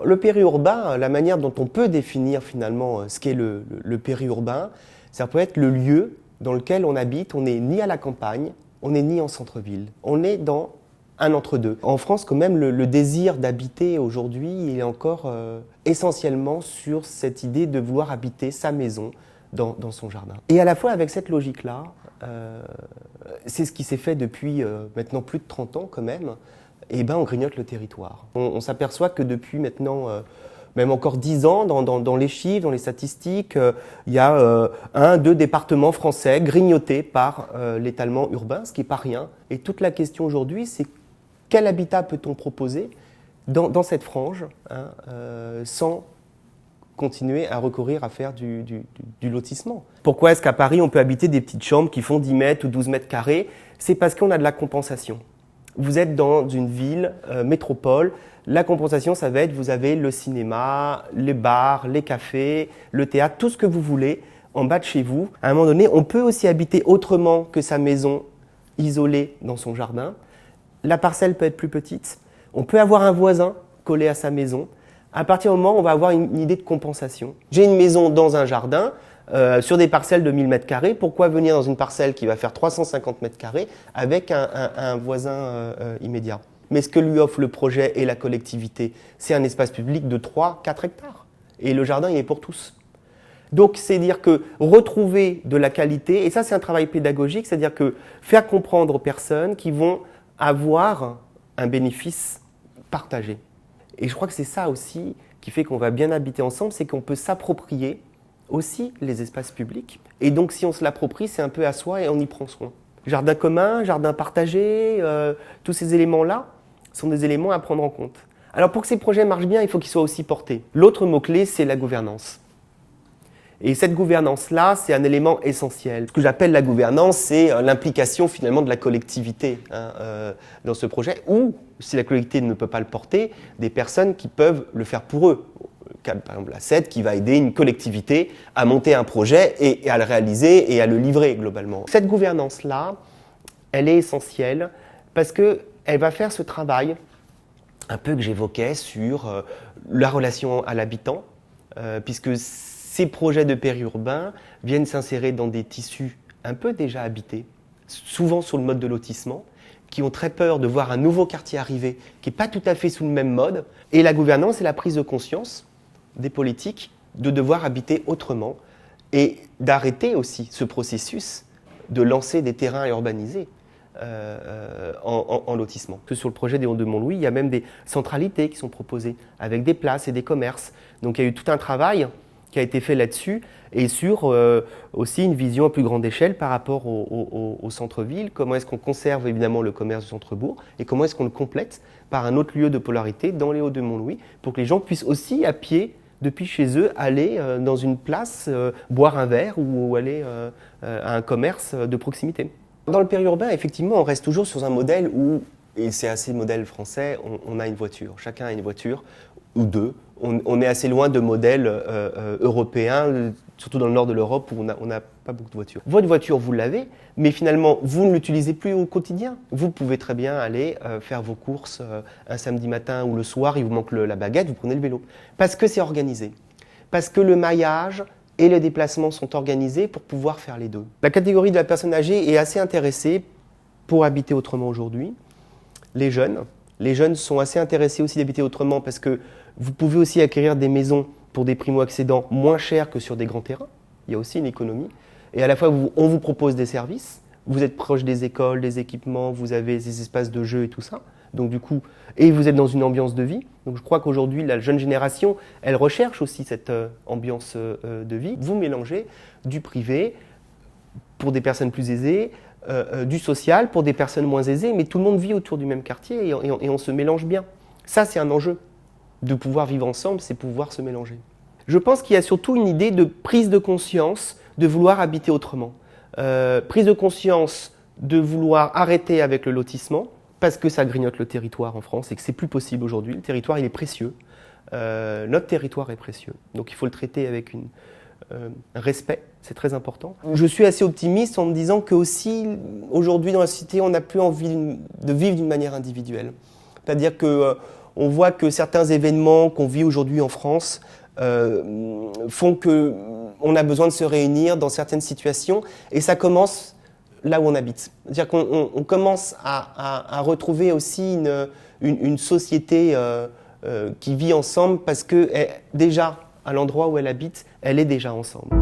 le périurbain, la manière dont on peut définir finalement ce qu'est le périurbain, ça peut être le lieu dans lequel on habite. On n'est ni à la campagne, on n'est ni en centre-ville. On est dans un entre-deux. En France, quand même, le désir d'habiter aujourd'hui, il est encore essentiellement sur cette idée de vouloir habiter sa maison dans son jardin. Et à la fois avec cette logique-là, c'est ce qui s'est fait depuis maintenant plus de 30 ans quand même, et ben on grignote le territoire. On s'aperçoit que depuis maintenant même encore 10 ans, dans les chiffres, dans les statistiques, il y a 1-2 départements français grignotés par l'étalement urbain, ce qui n'est pas rien. Et toute la question aujourd'hui, c'est quel habitat peut-on proposer dans cette frange, sans continuer à recourir à faire du lotissement. Pourquoi est-ce qu'à Paris, on peut habiter des petites chambres qui font 10 mètres ou 12 mètres carrés? C'est parce qu'on a de la compensation. Vous êtes dans une ville, métropole. La compensation, ça va être, vous avez le cinéma, les bars, les cafés, le théâtre, tout ce que vous voulez en bas de chez vous. À un moment donné, on peut aussi habiter autrement que sa maison isolée dans son jardin. La parcelle peut être plus petite. On peut avoir un voisin collé à sa maison. À partir du moment où on va avoir une idée de compensation. J'ai une maison dans un jardin, sur des parcelles de 1000 m². Pourquoi venir dans une parcelle qui va faire 350 m² avec un voisin immédiat? Mais ce que lui offre le projet et la collectivité, c'est un espace public de 3-4 hectares. Et le jardin, il est pour tous. Donc, c'est dire que retrouver de la qualité, et ça, c'est un travail pédagogique, c'est-à-dire que faire comprendre aux personnes qui vont avoir un bénéfice partagé. Et je crois que c'est ça aussi qui fait qu'on va bien habiter ensemble, c'est qu'on peut s'approprier aussi les espaces publics. Et donc, si on se l'approprie, c'est un peu à soi et on y prend soin. Jardin commun, jardin partagé, tous ces éléments-là sont des éléments à prendre en compte. Alors, pour que ces projets marchent bien, il faut qu'ils soient aussi portés. L'autre mot-clé, c'est la gouvernance. Et cette gouvernance-là, c'est un élément essentiel. Ce que j'appelle la gouvernance, c'est l'implication finalement de la collectivité dans ce projet, ou, si la collectivité ne peut pas le porter, des personnes qui peuvent le faire pour eux. Par exemple, la SED qui va aider une collectivité à monter un projet et à le réaliser et à le livrer globalement. Cette gouvernance-là, elle est essentielle parce qu'elle va faire ce travail un peu que j'évoquais sur la relation à l'habitant, puisque ces projets de périurbain viennent s'insérer dans des tissus un peu déjà habités, souvent sur le mode de lotissement, qui ont très peur de voir un nouveau quartier arriver, qui n'est pas tout à fait sous le même mode. Et la gouvernance, c'est la prise de conscience des politiques de devoir habiter autrement et d'arrêter aussi ce processus de lancer des terrains urbanisés en lotissement. Que sur le projet des Halles de Montlouis, il y a même des centralités qui sont proposées avec des places et des commerces. Donc il y a eu tout un travail qui a été fait là-dessus et sur aussi une vision à plus grande échelle par rapport au centre-ville. Comment est-ce qu'on conserve évidemment le commerce du centre-bourg et comment est-ce qu'on le complète par un autre lieu de polarité dans les Halles de Montlouis pour que les gens puissent aussi à pied, depuis chez eux, aller dans une place, boire un verre ou aller à un commerce de proximité. Dans le périurbain, effectivement, on reste toujours sur un modèle où, et c'est assez modèle français, on a une voiture. Chacun a une voiture ou deux. On est assez loin de modèles européens, surtout dans le nord de l'Europe où on n'a pas beaucoup de voitures. Votre voiture, vous l'avez, mais finalement, vous ne l'utilisez plus au quotidien. Vous pouvez très bien aller faire vos courses un samedi matin ou le soir, il vous manque la baguette, vous prenez le vélo. Parce que c'est organisé. Parce que le maillage et les déplacements sont organisés pour pouvoir faire les deux. La catégorie de la personne âgée est assez intéressée pour habiter autrement aujourd'hui. Les jeunes. Les jeunes sont assez intéressés aussi d'habiter autrement parce que vous pouvez aussi acquérir des maisons pour des primo-accédants moins chers que sur des grands terrains. Il y a aussi une économie. Et à la fois, on vous propose des services. Vous êtes proche des écoles, des équipements, vous avez des espaces de jeu et tout ça. Donc du coup, et vous êtes dans une ambiance de vie. Donc je crois qu'aujourd'hui, la jeune génération, elle recherche aussi cette ambiance de vie. Vous mélangez du privé pour des personnes plus aisées, du social pour des personnes moins aisées, mais tout le monde vit autour du même quartier et on se mélange bien. Ça, c'est un enjeu. De pouvoir vivre ensemble, c'est pouvoir se mélanger. Je pense qu'il y a surtout une idée de prise de conscience de vouloir habiter autrement. Prise de conscience de vouloir arrêter avec le lotissement, parce que ça grignote le territoire en France et que c'est plus possible aujourd'hui. Le territoire, il est précieux. Notre territoire est précieux. Donc il faut le traiter avec un respect, c'est très important. Je suis assez optimiste en me disant que aussi, aujourd'hui dans la société, on n'a plus envie de vivre d'une manière individuelle. C'est-à-dire que on voit que certains événements qu'on vit aujourd'hui en France font qu'on a besoin de se réunir dans certaines situations, et ça commence là où on habite. C'est-à-dire qu'on commence à retrouver aussi une société qui vit ensemble parce que déjà, à l'endroit où elle habite, elle est déjà ensemble.